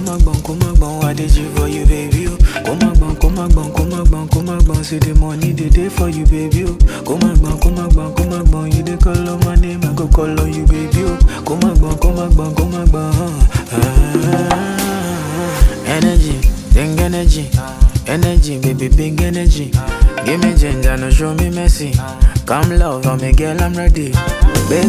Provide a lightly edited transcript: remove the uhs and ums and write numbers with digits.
What did you for you, baby? Oh. Come on, see the money they day for you, baby. Oh. Come on, you dey call on my name, I go call on you, baby. Oh. Come on. Energy, big energy, baby, big energy. Give me ginger, no show me mercy. Come love on me, girl, I'm ready. Baby,